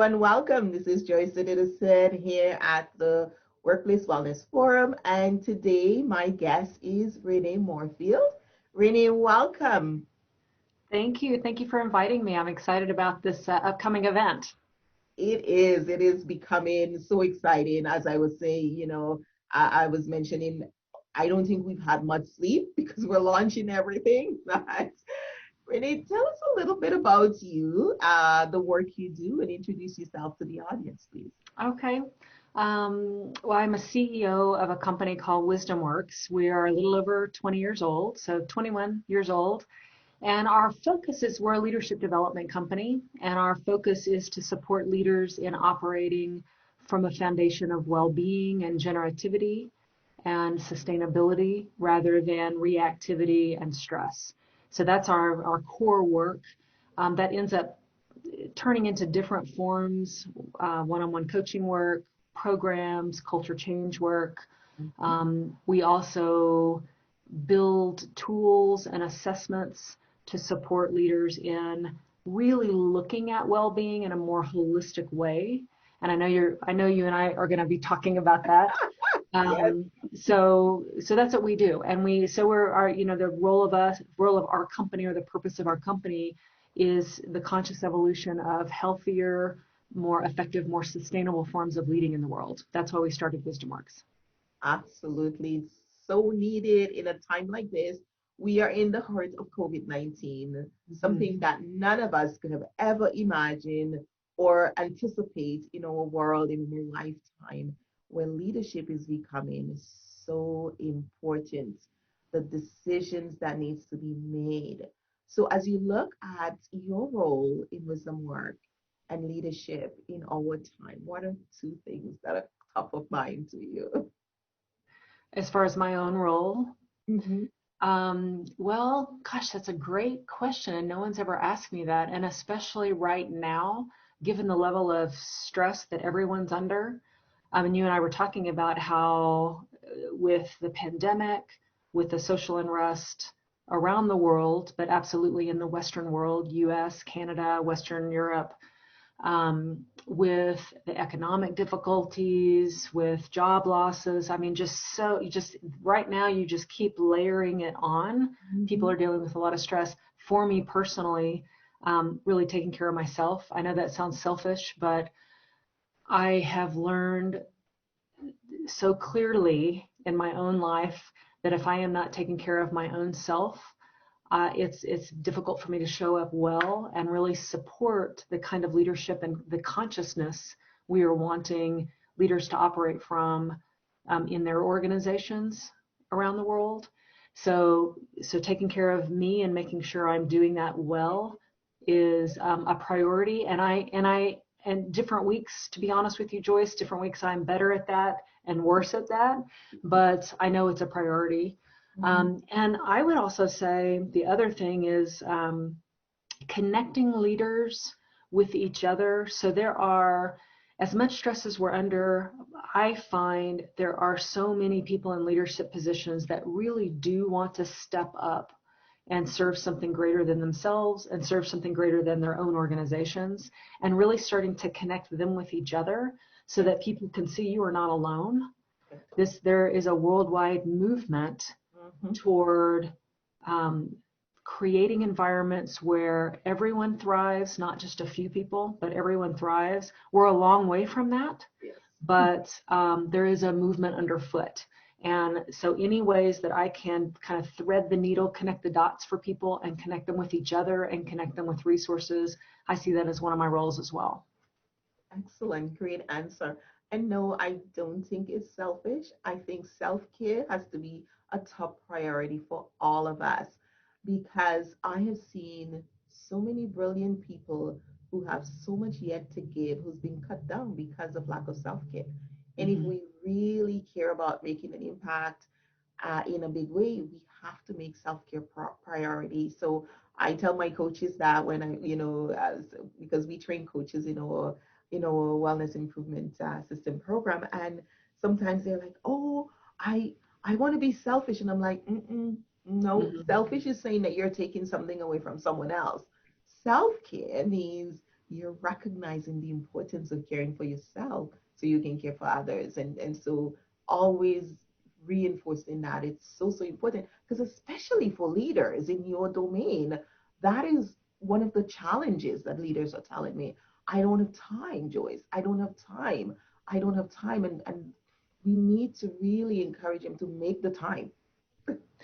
everyone. Welcome. This is Joyce Citizen here at the Workplace Wellness Forum. And today, my guest is Renee Moorefield. Renee, welcome. Thank you. Thank you for inviting me. I'm excited about this upcoming event. It is becoming so exciting. As I was saying, I was mentioning, I don't think we've had much sleep because we're launching everything. But Renee, tell us a little bit about you, the work you do, and introduce yourself to the audience, please. Okay. Well, I'm a CEO of a company called Wisdom Works. We are a little over 20 years old, so 21 years old. And our focus is we're a leadership development company, and our focus is to support leaders in operating from a foundation of well-being and generativity and sustainability rather than reactivity and stress. So that's our core work that ends up turning into different forms, one-on-one coaching work, programs, culture change work. We also build tools and assessments to support leaders in really looking at well-being in a more holistic way. And I know you and I are going to be talking about that. Yes. So that's what we do. And the role of our company, or the purpose of our company, is the conscious evolution of healthier, more effective, more sustainable forms of leading in the world. That's why we started WisdomWorks. Absolutely. So needed in a time like this. We are in the heart of COVID-19, Mm-hmm. something that none of us could have ever imagined or anticipate in our world in our lifetime, when leadership is becoming so important, the decisions that needs to be made. So as you look at your role in wisdom work and leadership in our time, what are two things that are top of mind to you? As far as my own role, Hmm. well, gosh, that's a great question, and no one's ever asked me that. And especially right now, given the level of stress that everyone's under. And you and I were talking about how, with the pandemic, with the social unrest around the world, but absolutely in the Western world, US, Canada, Western Europe, with the economic difficulties, with job losses. I mean, just right now, you just keep layering it on. People Hmm. are dealing with a lot of stress. For me personally, really taking care of myself. I know that sounds selfish, but I have learned so clearly in my own life that if I am not taking care of my own self, it's difficult for me to show up well and really support the kind of leadership and the consciousness we are wanting leaders to operate from in their organizations around the world. So taking care of me and making sure I'm doing that well is a priority. And different weeks, to be honest with you, Joyce, different weeks I'm better at that and worse at that, but I know it's a priority. Hmm. And I would also say the other thing is connecting leaders with each other. So there are, as much stress as we're under, I find there are so many people in leadership positions that really do want to step up and serve something greater than themselves and serve something greater than their own organizations, and really starting to connect them with each other so that people can see you are not alone. There is a worldwide movement Hmm. toward um, creating environments where everyone thrives, not just a few people, but everyone thrives. We're a long way from that, Yes. but there is a movement underfoot. And so, any ways that I can kind of thread the needle, connect the dots for people, and connect them with each other and connect them with resources, I see that as one of my roles as well. Excellent, great answer. And no, I don't think it's selfish. I think self-care has to be a top priority for all of us, because I have seen so many brilliant people who have so much yet to give, who's been cut down because of lack of self-care. And if Mm-hmm. we really care about making an impact in a big way, we have to make self-care priority. So I tell my coaches that when because we train coaches in our wellness improvement system program, and sometimes they're like, "Oh, I want to be selfish," and I'm like, mm-mm, "No, Mm-hmm. selfish is saying that you're taking something away from someone else. Self-care means you're recognizing the importance of caring for yourself so you can care for others. And so always reinforcing that it's so, so important because especially for leaders in your domain, that is one of the challenges that leaders are telling me. I don't have time, Joyce. I don't have time. I don't have time. And we need to really encourage them to make the time.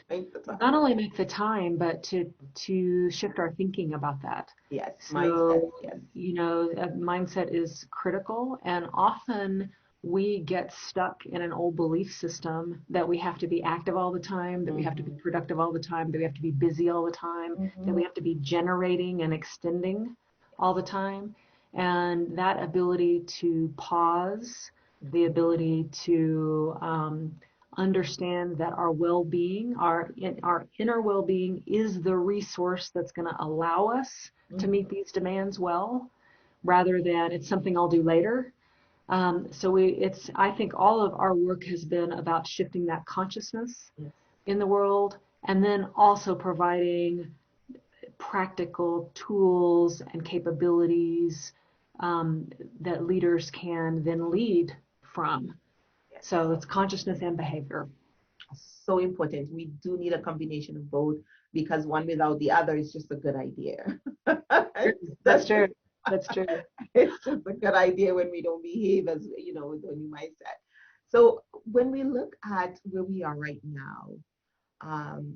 Make the time. Not only make the time, but to shift our thinking about that. Yes, mindset. So, Yes. mindset is critical, and often we get stuck in an old belief system that we have to be active all the time, that we have to be Mm-hmm. productive all the time, that we have to be busy all the time, that Mm-hmm. we have to be generating and extending all the time. And that ability to pause, the Mm-hmm. ability to understand that our well-being, our inner well-being is the resource that's going to allow us to Mm-hmm. meet these demands well, rather than it's something I'll do later. I think all of our work has been about shifting that consciousness Yes. in the world, and then also providing practical tools and capabilities um, that leaders can then lead from. Yes. So it's consciousness and behavior. So important. We do need a combination of both because one without the other is just a good idea. That's That's true. That's true. it's just a good idea when we don't behave as with the new mindset. So when we look at where we are right now, um,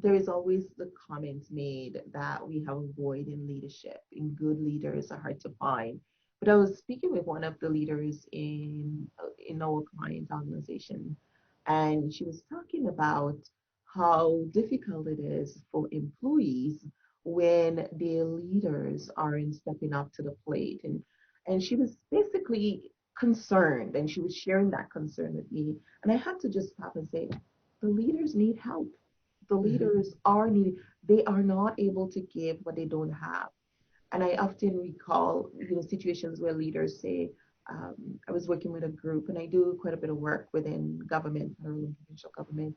there is always the comments made that we have a void in leadership and good leaders are hard to find. But I was speaking with one of the leaders in our client organization, and she was talking about how difficult it is for employees when their leaders aren't stepping up to the plate. And she was basically concerned, and she was sharing that concern with me. And I had to just stop and say, the leaders need help. The Mhm. leaders are needed. They are not able to give what they don't have. And I often recall, situations where leaders say, I was working with a group, and I do quite a bit of work within government, federal and provincial government,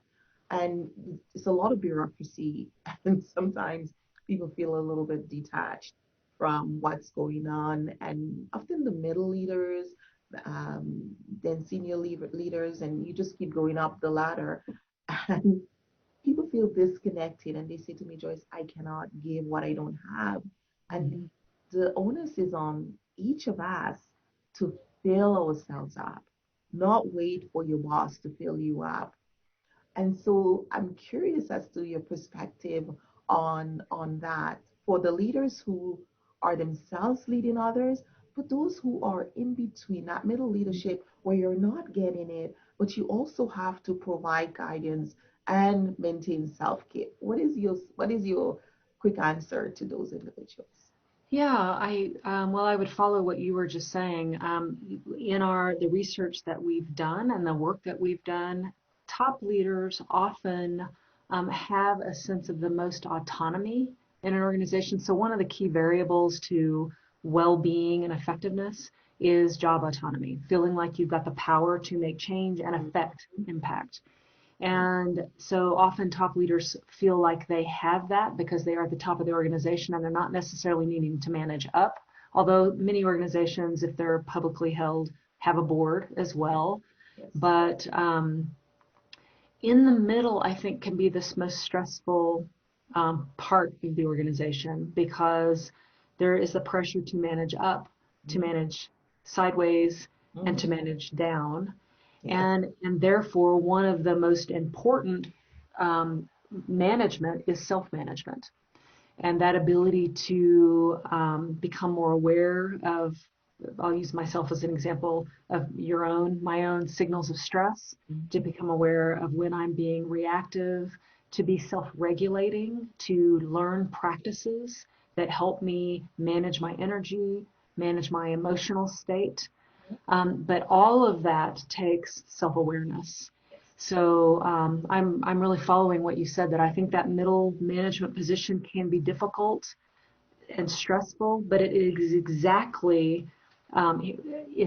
and it's a lot of bureaucracy, and sometimes people feel a little bit detached from what's going on, and often the middle leaders, then senior leaders, and you just keep going up the ladder, and people feel disconnected and they say to me, Joyce, I cannot give what I don't have. And Mhm. the onus is on each of us to fill ourselves up, not wait for your boss to fill you up. And so I'm curious as to your perspective on that for the leaders who are themselves leading others, but those who are in between that middle leadership where you're not getting it, but you also have to provide guidance and maintain self-care. What is your quick answer to those individuals? Yeah, I would follow what you were just saying. In the research that we've done and the work that we've done, top leaders often have a sense of the most autonomy in an organization. So one of the key variables to well-being and effectiveness is job autonomy, feeling like you've got the power to make change and affect impact. Yeah. And so often top leaders feel like they have that because they are at the top of the organization and they're not necessarily needing to manage up. Although many organizations, if they're publicly held, have a board as Yes. well. Yes. But in the middle, I think, can be this most stressful part of the organization because there is the pressure to manage up, to Mm-hmm. manage sideways, and Mm-hmm. to manage down. Yes. And therefore, one of the most important um, management is self-management, and that ability to become more aware of. I'll use myself as an example of my own signals of stress, to Mm-hmm. become aware of when I'm being reactive, to be self-regulating, to learn practices that help me manage my energy, manage my emotional state, but all of that takes self-awareness. Yes. So I'm really following what you said, that I think that middle management position can be difficult and stressful, but it's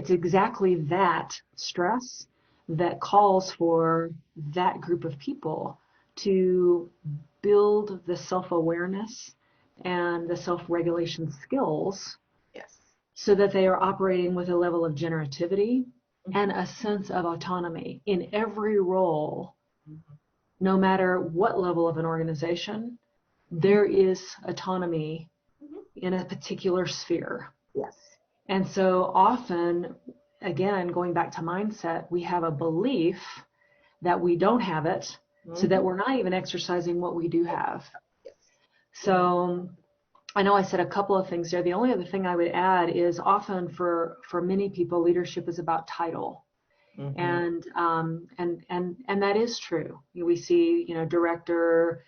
exactly that stress that calls for that group of people to build the self-awareness and the self-regulation skills so that they are operating with a level of generativity and Mhm. a sense of autonomy in every role, Mhm. no matter what level of an organization. Mhm. There is autonomy Mhm. in a particular sphere. Yes. And so often, again, going back to mindset, we have a belief that we don't have it, so that Mhm. we're not even exercising what we do have. Yes. Mhm. So I know I said a couple of things there. The only other thing I would add is often for many people, leadership is about title. Mhm. And that is true. We see, director,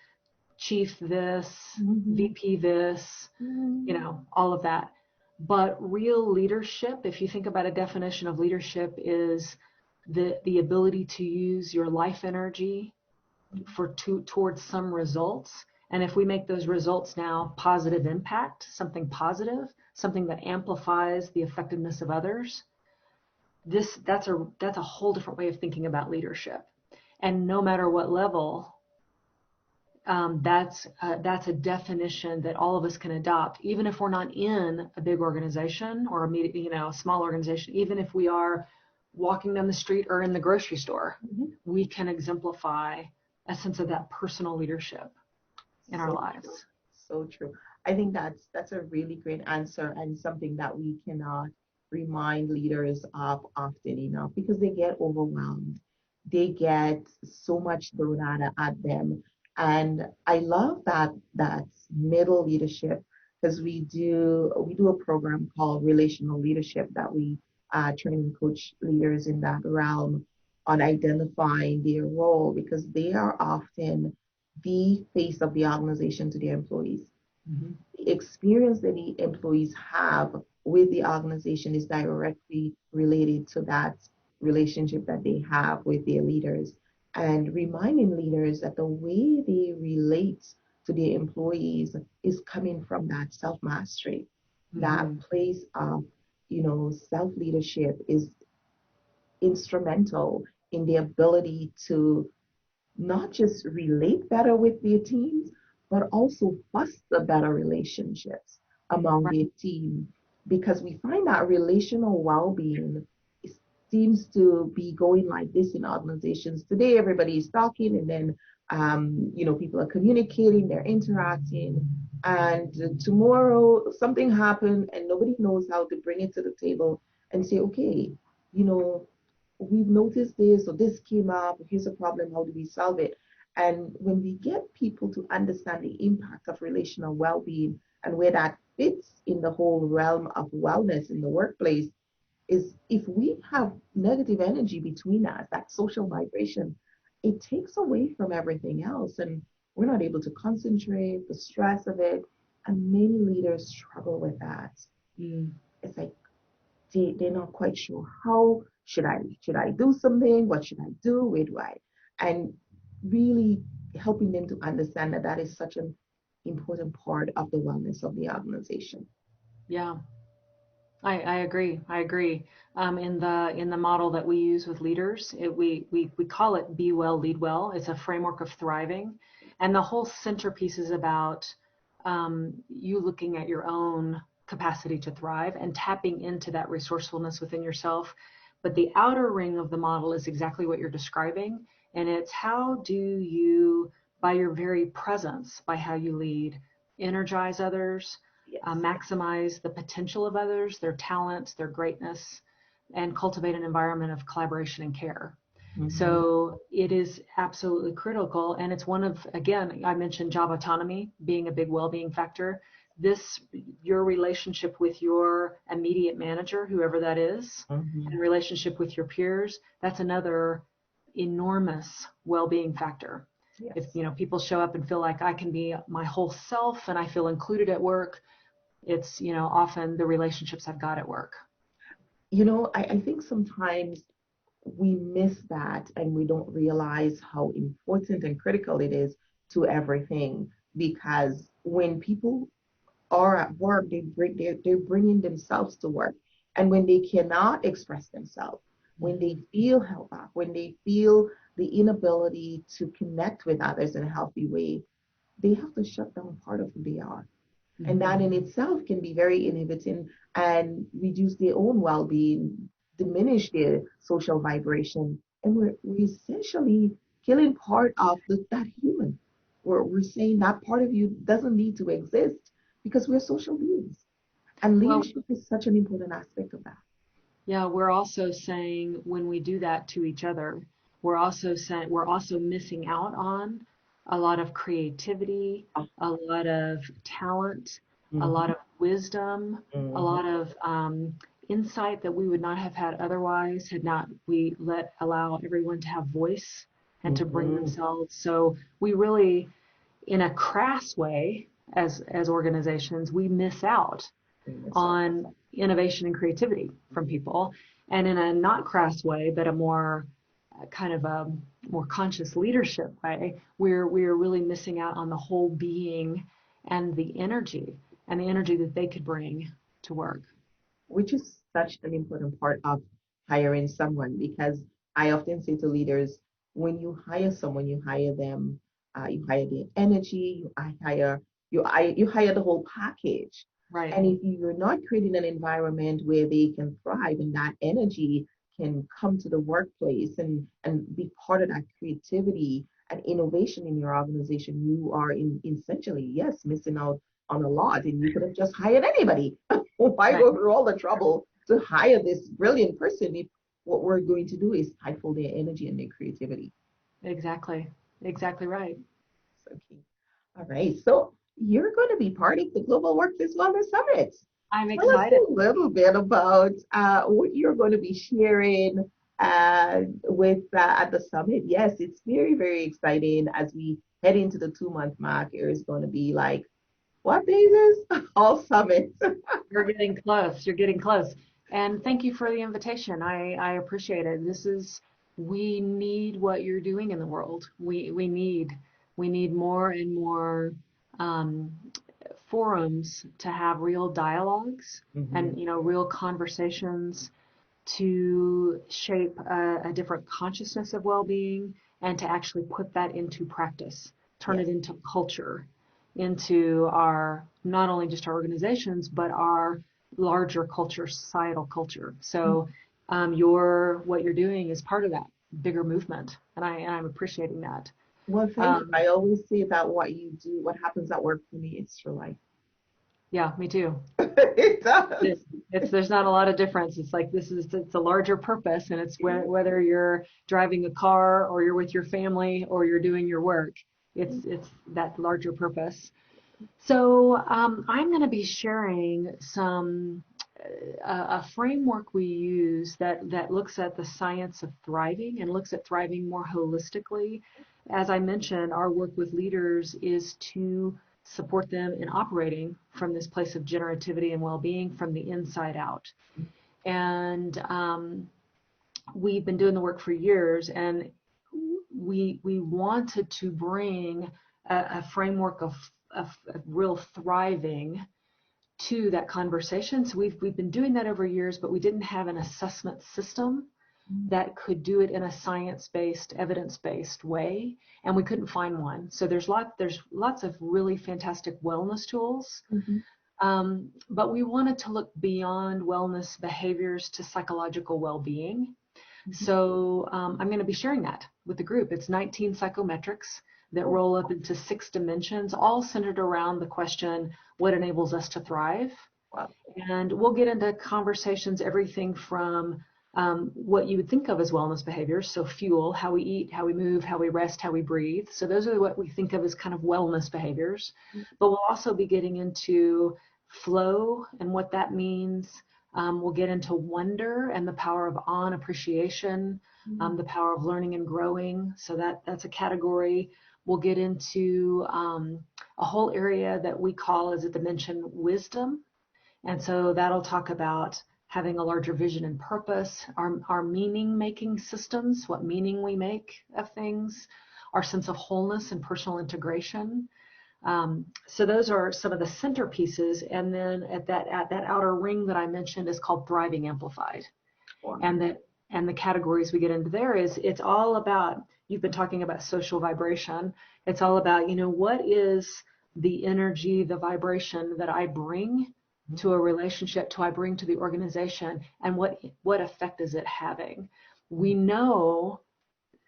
chief this, Mhm. VP this, Mhm. all of that. But real leadership, if you think about a definition of leadership, is the ability to use your life energy towards some results. And if we make those results now positive impact, something positive, something that amplifies the effectiveness of others, that's a whole different way of thinking about leadership. And no matter what level, that's a definition that all of us can adopt, even if we're not in a big organization or a small organization. Even if we are walking down the street or in the grocery store, Mhm. we can exemplify a sense of that personal leadership in our So true. lives. So true. I think that's a really great answer and something that we cannot remind leaders of often enough because they get overwhelmed. They get so much thrown at them. And I love that middle leadership because we do a program called relational leadership that we train and coach leaders in that realm on identifying their role because they are often the face of the organization to their employees. Mm-hmm. The experience that the employees have with the organization is directly related to that relationship that they have with their leaders. And reminding leaders that the way they relate to their employees is coming from that self mastery, that Mm-hmm. place of, self leadership is instrumental in the ability to not just relate better with their teams, but also foster better relationships among Right. their team. Because we find that relational well being seems to be going like this in organizations. Today, everybody is talking, and then, people are communicating, they're interacting. And tomorrow, something happened, and nobody knows how to bring it to the table and say, okay, you know, we've noticed this or this came up, here's a problem, how do we solve it? And when we get people to understand the impact of relational well-being and where that fits in the whole realm of wellness in the workplace, is if we have negative energy between us, that social vibration, it takes away from everything else. And we're not able to concentrate, the stress of it. And many leaders struggle with that. Mm. It's like they're not quite sure how should I do something, what should I do, where do I, and really helping them to understand that that is such an important part of the wellness of the organization. Yeah. I agree. I agree. In the model that we use with leaders, we call it Be Well, Lead Well. It's a framework of thriving, and the whole centerpiece is about you looking at your own capacity to thrive and tapping into that resourcefulness within yourself. But the outer ring of the model is exactly what you're describing, and it's how do you, by your very presence, by how you lead, energize others, Yes. maximize the potential of others, their talents, their greatness, and cultivate an environment of collaboration and care. Mm-hmm. So it is absolutely critical. And it's one of, again, I mentioned job autonomy being a big well-being factor. This, your relationship with your immediate manager, whoever that is, Mm-hmm. and relationship with your peers, that's another enormous well-being factor. If Yes. people show up and feel like I can be my whole self and I feel included at work, it's often the relationships I've got at work. I think sometimes we miss that and we don't realize how important and critical it is to everything because when people are at work, they're bringing themselves to work. And when they cannot express themselves, when Mm-hmm. they feel held back, when they feel the inability to connect with others in a healthy way, they have to shut down part of who they are. And Mm-hmm. that in itself can be very inhibiting and reduce their own well-being, diminish their social vibration. And we're essentially killing part of that human. We're saying that part of you doesn't need to exist because we're social beings. And Well, leadership is such an important aspect of that. yeah, we're also saying when we do that to each other, we're also missing out on a lot of creativity, a lot of talent, a lot Mm-hmm, of wisdom, a mm-hmm, lot of insight that we would not have had otherwise had not we allow everyone to have voice and to bring mm-hmm. themselves. So we really, in a crass way, as organizations, we miss out on innovation and creativity from people. And in a not crass way, but a more kind of a more conscious leadership way, we're really missing out on the whole being and the energy that they could bring to work. Which is such an important part of hiring someone because I often say to leaders, when you hire someone, you hire them, you hire their energy, you hire the whole package. Right. And if you're not creating an environment where they can thrive and that energy can come to the workplace and be part of that creativity and innovation in your organization, you are essentially, yes, missing out on a lot. And you could have just hired anybody. Why Right. go through all the trouble to hire this brilliant person if what we're going to do is stifle their energy and their creativity? Exactly. Exactly right. So key. All right. So you're going to be part of the Global Workplace Wellness Summit. I'm Tell us excited. a little bit about what you're going to be sharing with at the summit. Yes, it's very, very exciting as we head into the 2 month mark. It's going to be like, what days is all summits? You're getting close. You're getting close. And thank you for the invitation. I appreciate it. We need what you're doing in the world. We need more and more um, forums to have real dialogues Mm-hmm. and real conversations to shape a different consciousness of well-being and to actually put that into practice, turn it Yes. into culture, into our not only just our organizations but our larger culture, societal culture. So what you're doing is part of that bigger movement, and I'm appreciating that. Well, thank you. Um, I always say that what you do, what happens at work for me, it's for life. yeah, me too. It does. There's not a lot of difference. It's a larger purpose, and it's whether you're driving a car or you're with your family or you're doing your work. It's that larger purpose. So I'm going to be sharing a framework we use that looks at the science of thriving and looks at thriving more holistically. As I mentioned, our work with leaders is to support them in operating from this place of generativity and well-being from the inside out. And we've been doing the work for years, and we wanted to bring a framework of real thriving to that conversation. So we've been doing that over years, but we didn't have an assessment system that could do it in a science-based, evidence-based way, and we couldn't find one. So there's lots of really fantastic wellness tools, Mm-hmm. but we wanted to look beyond wellness behaviors to psychological well-being. Mm-hmm. So I'm going to be sharing that with the group. It's 19 psychometrics that Oh, roll up into 6 dimensions, all centered around the question, what enables us to thrive? wow. And we'll get into conversations, everything from what you would think of as wellness behaviors. So fuel, how we eat, how we move, how we rest, how we breathe. So those are what we think of as kind of wellness behaviors. But we'll also be getting into flow and what that means. We'll get into wonder and the power of awe and appreciation, Mm-hmm. the power of learning and growing. So that's a category. We'll get into a whole area that we call as a dimension wisdom. And so that'll talk about having a larger vision and purpose, our meaning making systems, what meaning we make of things, our sense of wholeness and personal integration. So those are some of the centerpieces. And then at that outer ring that I mentioned is called Thriving Amplified. Wow. And the categories we get into there is it's all about, you've been talking about social vibration. It's all about, what is the energy, the vibration that I bring to a relationship, I bring to the organization, and what effect is it having? We know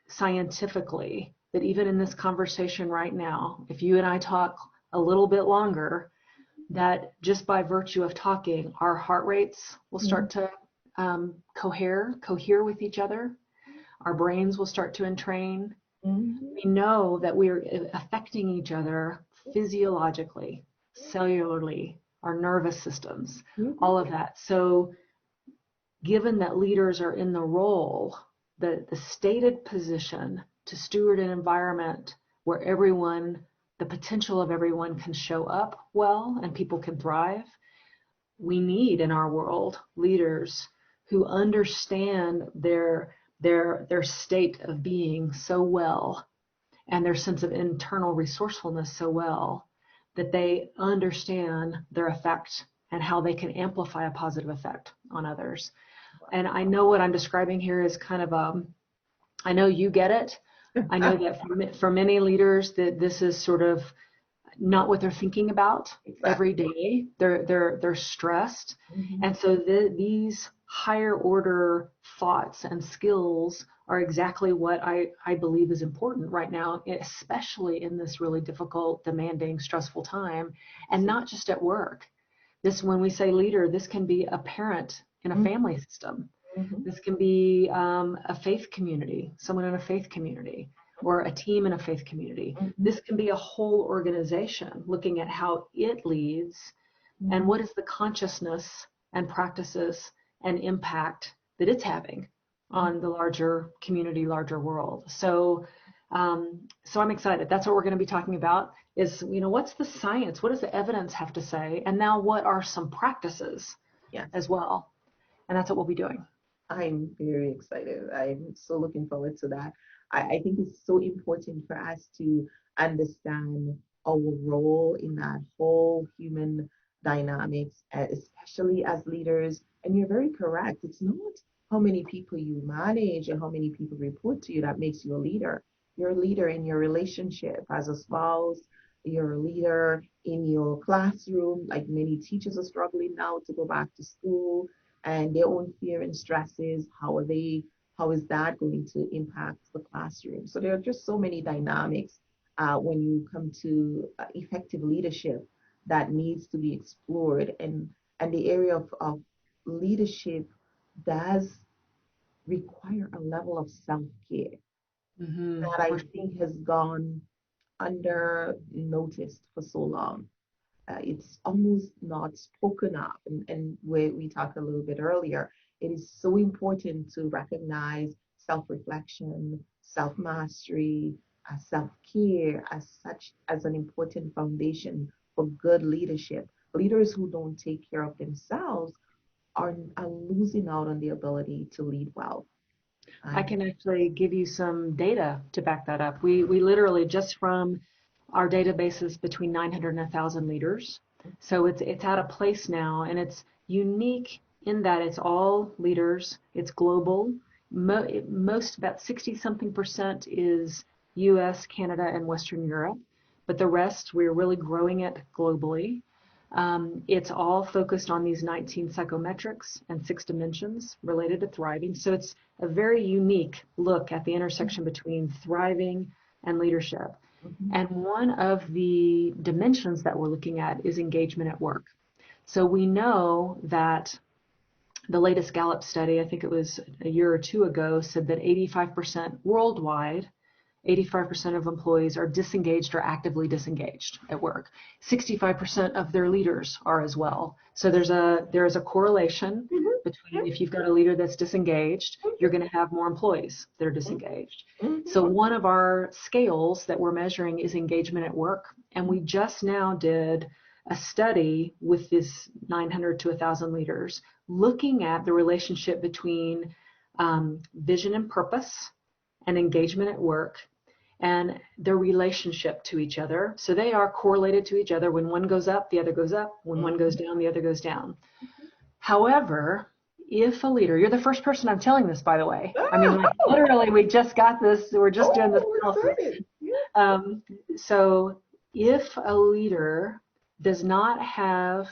scientifically that even in this conversation right now, if you and I talk a little bit longer, that just by virtue of talking, our heart rates will start to cohere with each other. Our brains will start to entrain. We know that we are affecting each other physiologically, cellularly, our nervous systems, all of that. So given that leaders are in the role, the stated position to steward an environment where everyone, the potential of everyone can show up well and people can thrive, we need in our world leaders who understand their state of being so well and their sense of internal resourcefulness so well that they understand their effect and how they can amplify a positive effect on others. And I know what I'm describing here is kind of I know you get it. I know that for many leaders that this is sort of not what they're thinking about every day. They're stressed, and so these higher order thoughts and skills are exactly what I believe is important right now, especially in this really difficult, demanding, stressful time, and not just at work. This, when we say leader, this can be a parent in a family system. This can be a faith community, someone in a faith community, or a team in a faith community. This can be a whole organization looking at how it leads and what is the consciousness and practices and impact that it's having on the larger community, larger world. So I'm excited. That's what we're going to be talking about is, what's the science? What does the evidence have to say? And now what are some practices as well? And that's what we'll be doing. I'm very excited. I'm so looking forward to that. I think it's so important for us to understand our role in that whole human dynamics, especially as leaders. And you're very correct. It's not how many people you manage or how many people report to you that makes you a leader. You're a leader in your relationship as a spouse. You're a leader in your classroom. Like many teachers are struggling now to go back to school and their own fear and stresses. How is that going to impact the classroom? So there are just so many dynamics when you come to effective leadership that needs to be explored. And the area of leadership does require a level of self-care that I think has gone under noticed for so long. It's almost not spoken of. And where we talked a little bit earlier, it is so important to recognize self-reflection, self-mastery, self-care as an important foundation for good leadership. Leaders who don't take care of themselves are losing out on the ability to lead well. I can actually give you some data to back that up. We literally, just from our databases, between 900 and 1,000 leaders. So it's at a place now, and it's unique in that it's all leaders. It's global. Most, about 60-something% is U.S., Canada, and Western Europe. But the rest, we're really growing it globally. It's all focused on these 19 psychometrics and 6 dimensions related to thriving. So it's a very unique look at the intersection between thriving and leadership. And one of the dimensions that we're looking at is engagement at work. So we know that the latest Gallup study, I think it was a year or two ago, said that 85% worldwide, 85% of employees are disengaged or actively disengaged at work. 65% of their leaders are as well. So there is a correlation between, if you've got a leader that's disengaged, you're going to have more employees that are disengaged. So one of our scales that we're measuring is engagement at work. And we just now did a study with this 900 to 1,000 leaders looking at the relationship between vision and purpose and engagement at work and their relationship to each other. So they are correlated to each other. When one goes up, the other goes up. When one goes down, the other goes down. However, if a leader, you're the first person I'm telling this, by the way. I mean, literally, we just got this. We're just doing this analysis. So if a leader does not have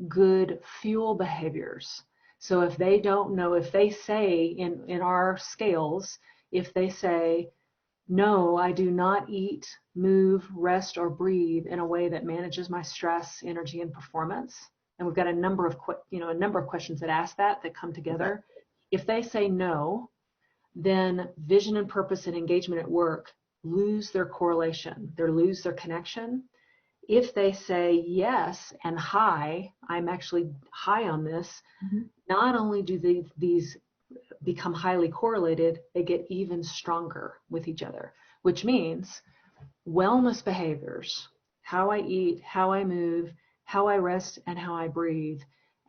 good fuel behaviors, so if they don't know, if they say in our scales, if they say, no, I do not eat, move, rest, or breathe in a way that manages my stress, energy, and performance. And we've got a number of questions that ask that come Exactly. together. If they say no, then vision and purpose and engagement at work lose their correlation. They lose their connection. If they say yes and high, I'm actually high on this, Mm-hmm. not only do these become highly correlated, they get even stronger with each other, which means wellness behaviors, how I eat, how I move, how I rest, and how I breathe,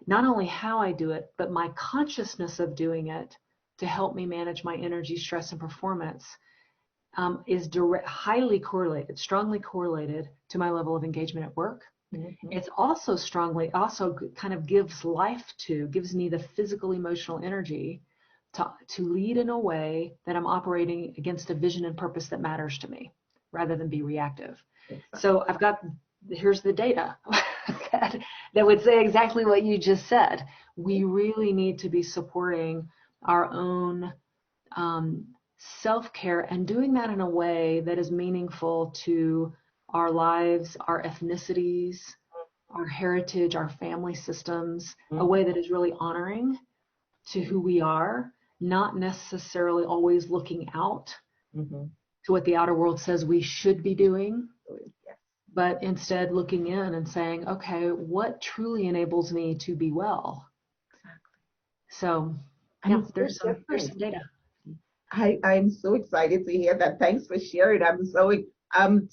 not only how I do it, but my consciousness of doing it to help me manage my energy, stress, and performance is highly correlated, strongly correlated to my level of engagement at work. Mm-hmm. It's also also kind of gives me the physical, emotional energy to lead in a way that I'm operating against a vision and purpose that matters to me rather than be reactive. Exactly. So here's the data that, that would say exactly what you just said. We really need to be supporting our own um, self-care and doing that in a way that is meaningful to our lives, our ethnicities, our heritage, our family systems, a Mm-hmm. way that is really honoring to who we are, not necessarily always looking out Mm-hmm. to what the outer world says we should be doing, So, yes. but instead looking in and saying, okay, what truly enables me to be well? Exactly. So And yeah, it's so there's different. some data. I'm so excited to hear that. Thanks for sharing. I'm so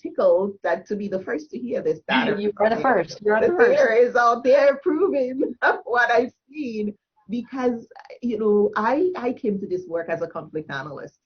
tickled that to be the first to hear this data. You are the first. You're The the first. data is out there proving what I've seen because I came to this work as a conflict analyst,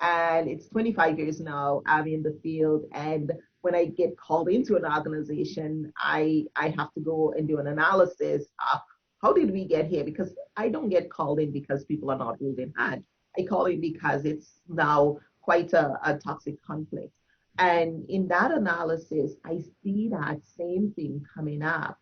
and it's 25 years now I'm in the field. And when I get called into an organization, I have to go and do an analysis of how did we get here, because I don't get called in because people are not holding hands. I call it because it's now quite a toxic conflict. And in that analysis, I see that same thing coming up.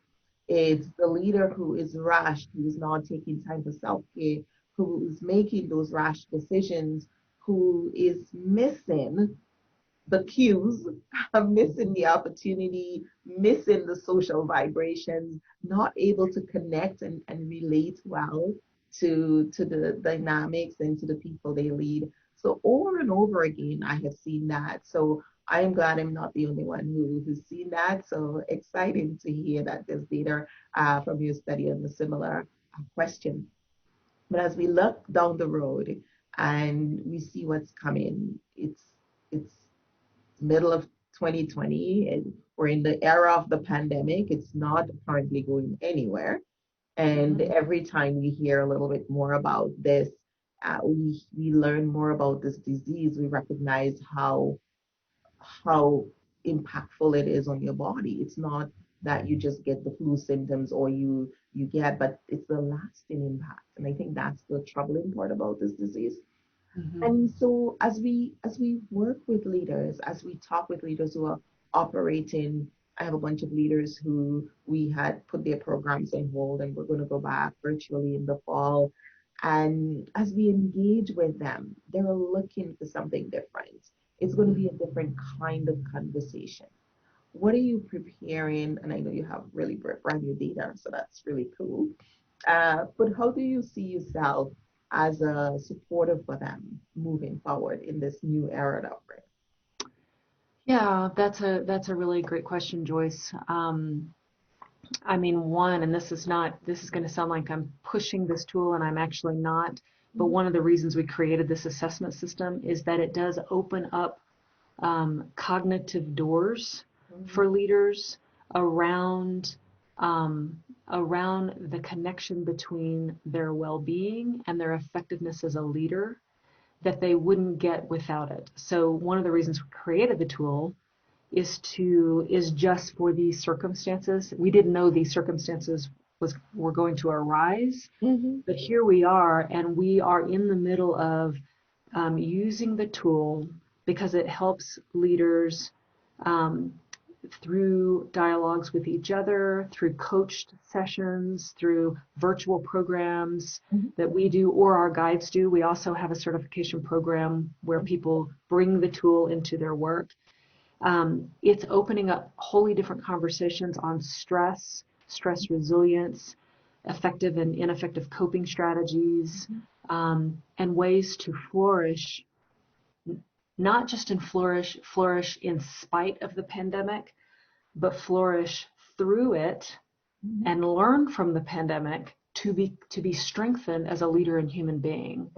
It's the leader who is rushed, who is not taking time for self care, who is making those rash decisions, who is missing the cues, missing the opportunity, missing the social vibrations, not able to connect and relate well to the dynamics and to the people they lead. So over and over again, I have seen that. So I am glad I'm not the only one who's seen that. So exciting to hear that there's data from your study on a similar question. But as we look down the road and we see what's coming, it's middle of 2020 and we're in the era of the pandemic. It's not currently going anywhere. And Mm-hmm. every time we hear a little bit more about this, we learn more about this disease. We recognize how impactful it is on your body. It's not that you just get the flu symptoms or you get, but it's the lasting impact. And I think that's the troubling part about this disease. Mm-hmm. And so as we work with leaders, as we talk with leaders who are operating, I have a bunch of leaders who we had put their programs on hold and we're going to go back virtually in the fall. And as we engage with them, they're looking for something different. It's going to be a different kind of conversation. What are you preparing? And I know you have really brand new data, so that's really cool. But how do you see yourself as a supporter for them moving forward in this new era that we're Yeah, that's a really great question, Joyce. I mean, and this is going to sound like I'm pushing this tool, and I'm actually not. But in? one of the reasons we created this assessment system is that it does open up cognitive doors Mm-hmm. for leaders around around the connection between their well-being and their effectiveness as a leader that they wouldn't get without it. So one of the reasons we created the tool is just for these circumstances. We didn't know these circumstances were going to arise, Mm-hmm. but here we are, and we are in the middle of using the tool because it helps leaders um, through dialogues with each other, through coached sessions, through virtual programs Mhm. that we do or our guides do. We also have a certification program where people bring the tool into their work. It's opening up wholly different conversations on stress, stress resilience, effective and ineffective coping strategies, and ways to flourish, not just in flourish in spite of the pandemic, but flourish through it Mhm. and learn from the pandemic to be strengthened as a leader and human being.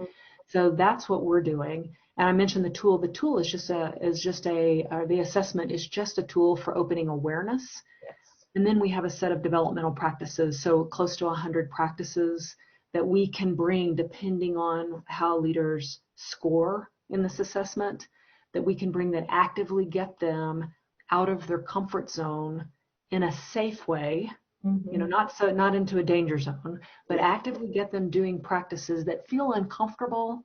So that's what we're doing. And I mentioned the tool. The tool is the assessment is just a tool for opening awareness. Yes. And then we have a set of developmental practices, so close to 100 practices that we can bring depending on how leaders score in this assessment, that we can bring that actively get them out of their comfort zone in a safe way, Mhm. not into a danger zone, but Yeah. actively get them doing practices that feel uncomfortable,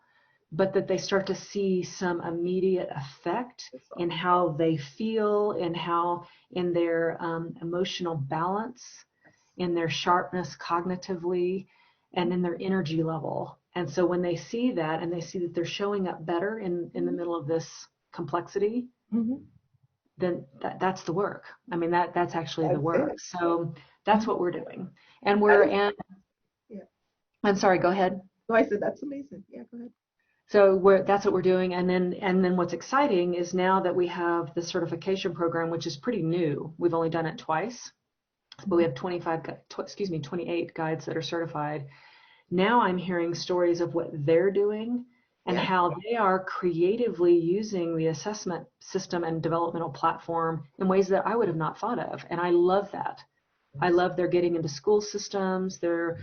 but that they start to see some immediate effect That's in all. how they feel, in their emotional balance, in their sharpness cognitively, and in their energy level. And so when they see that and they see that they're showing up better in the middle of this complexity, Mhm. then that's the work. I mean, that's actually the That's work. it. So that's Mhm. what we're doing. And That we're, is, and yeah. I'm sorry, go ahead. No, I said that's amazing. Yeah, go ahead. So that's what we're doing. And then what's exciting is now that we have the certification program, which is pretty new. We've only done it twice, but we Mhm. have 28 guides that are certified. Now I'm hearing stories of what they're doing and Yeah. how they are creatively using the assessment system and developmental platform in ways that I would have not thought of. And I love that. I Yes. love they're getting into school systems. They're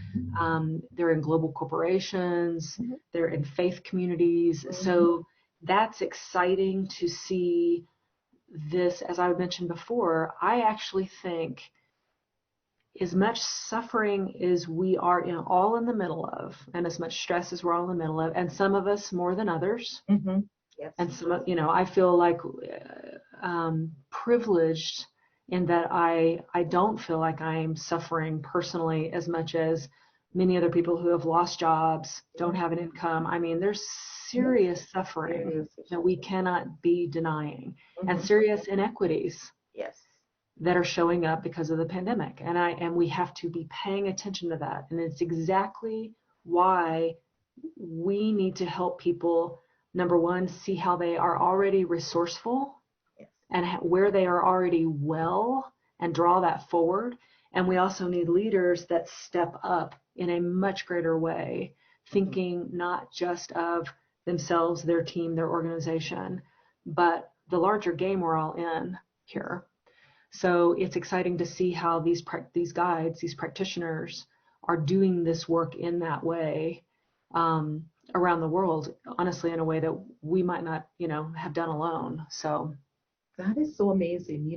in global corporations. Mhm. They're in faith communities. Mhm. So that's exciting to see this. As I mentioned before, I actually think as much suffering as we are all in the middle of, and as much stress as we're all in the middle of, and some of us more than others, Mhm. Yes. and I feel like privileged in that I don't feel like I'm suffering personally as much as many other people who have lost jobs, don't Mhm. have an income. I mean, there's Yes. serious suffering Serious that issues. we cannot be denying, and Mhm. serious inequities Yes. that are showing up because of the pandemic. And we have to be paying attention to that. And it's exactly why we need to help people, number one, see how they are already resourceful Yes. and where they are already well, and draw that forward. And we also need leaders that step up in a much greater way, thinking not just of themselves, their team, their organization, but the larger game we're all in here. So it's exciting to see how these guides, these practitioners, are doing this work in that way, around the world. Honestly, in a way that we might not, have done alone. So That is so amazing.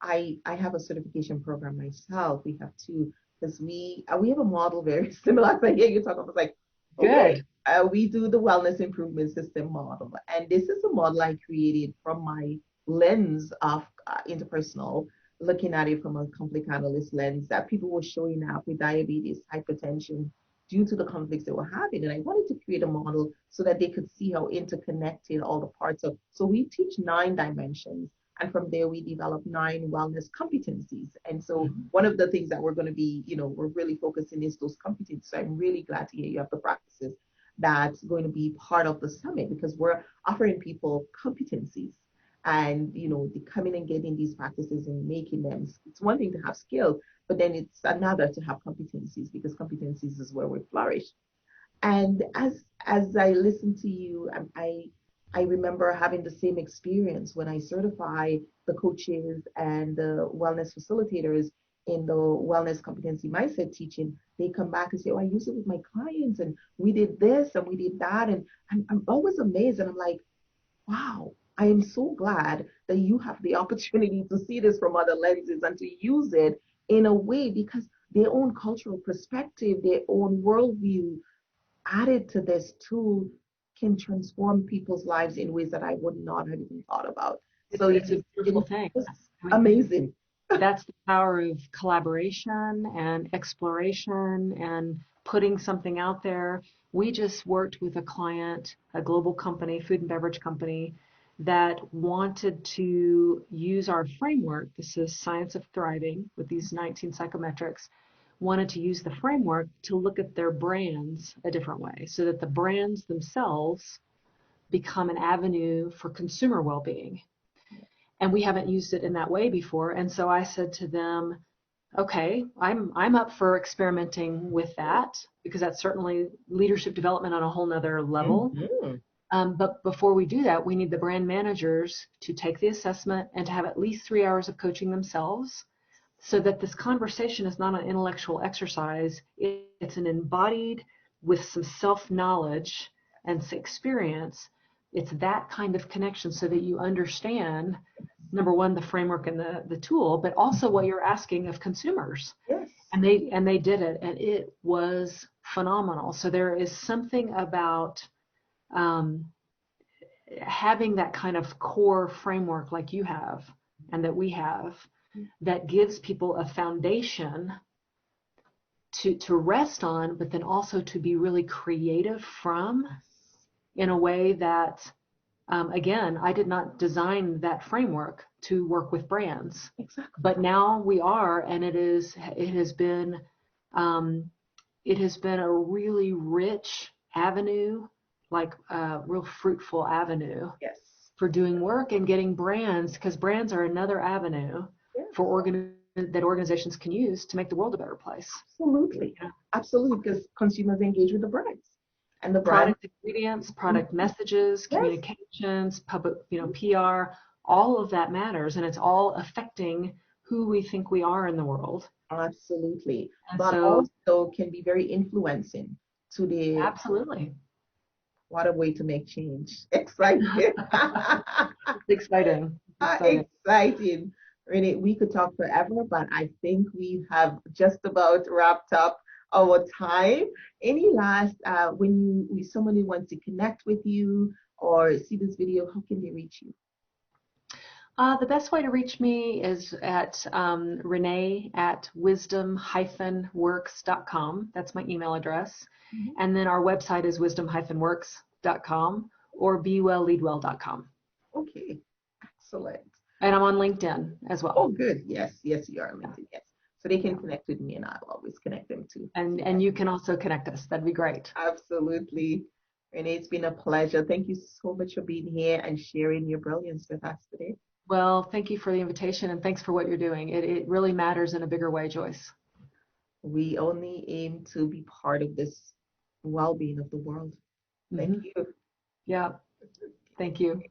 I have a certification program myself. We have two because we have a model very similar. As I hear you talk, I was like, okay, good. we do the wellness improvement system model, and this is a model I created from my lens of interpersonal, looking at it from a conflict analyst lens that people were showing up with diabetes, hypertension, due to the conflicts they were having. And I wanted to create a model so that they could see how interconnected all the parts of. So we teach 9 dimensions. And from there, we develop 9 wellness competencies. And so Mhm. one of the things that we're going to be, we're really focusing is those competencies. So I'm really glad to hear you have the practices that's going to be part of the summit because we're offering people competencies and the coming and getting these practices and making them. It's one thing to have skill, but then it's another to have competencies because competencies is where we flourish. And as I listen to you, I remember having the same experience when I certify the coaches and the wellness facilitators in the wellness competency mindset teaching. They come back and say, "Oh, I use it with my clients, and we did this and we did that," and I'm always amazed, and I'm like, wow, I am so glad that you have the opportunity to see this from other lenses and to use it in a way because their own cultural perspective, their own worldview added to this tool can transform people's lives in ways that I would not have even thought about. It's So a beautiful thing. I mean, Amazing. that's the power of collaboration and exploration and putting something out there. We just worked with a client, a global company, food and beverage company, that wanted to use our framework. This is Science of Thriving with these 19 psychometrics. Wanted to use the framework to look at their brands a different way so that the brands themselves become an avenue for consumer well-being. And we haven't used it in that way before. And so I said to them, okay, I'm up for experimenting with that because that's certainly leadership development on a whole nother level. Mm-hmm. But before we do that, we need the brand managers to take the assessment and to have at least 3 hours of coaching themselves so that this conversation is not an intellectual exercise. It's an embodied with some self-knowledge and experience. It's that kind of connection so that you understand, number one, the framework and the tool, but also what you're asking of consumers. Yes. And they did it, and it was phenomenal. So there is something about having that kind of core framework like you have and that we have that gives people a foundation to rest on, but then also to be really creative from in a way that, again, I did not design that framework to work with brands, Exactly. but now we are, and it has been a really rich avenue, like a real fruitful avenue Yes. for doing work and getting brands, because brands are another avenue Yes. for that organizations can use to make the world a better place. Absolutely. You know? Absolutely. Because consumers engage with the brands. And the brand. Product ingredients, product messages, Yes. communications, public, PR, all of that matters, and it's all affecting who we think we are in the world. Absolutely. And But so, also can be very influencing to the absolutely. what a way to make change. Exciting. It's exciting. It's exciting. Exciting. Renee, we could talk forever, but I think we have just about wrapped up our time. Any last, when somebody wants to connect with you or see this video, how can they reach you? The best way to reach me is at Renee at wisdom-works.com. That's my email address. Mhm. And then our website is wisdom-works.com or bewellleadwell.com. Okay, excellent. And I'm on LinkedIn as Oh, well. good. Yes, yes, you are on Yeah. LinkedIn. Yes. So they can Yeah. connect with me and I'll always connect them too. And you can also connect us. That'd be great. Absolutely. Renee, it's been a pleasure. Thank you so much for being here and sharing your brilliance with us today. Well, thank you for the invitation and thanks for what you're doing. It really matters in a bigger way, Joyce. We only aim to be part of this well-being of the world. Thank Mm-hmm. you. Yeah. Thank you.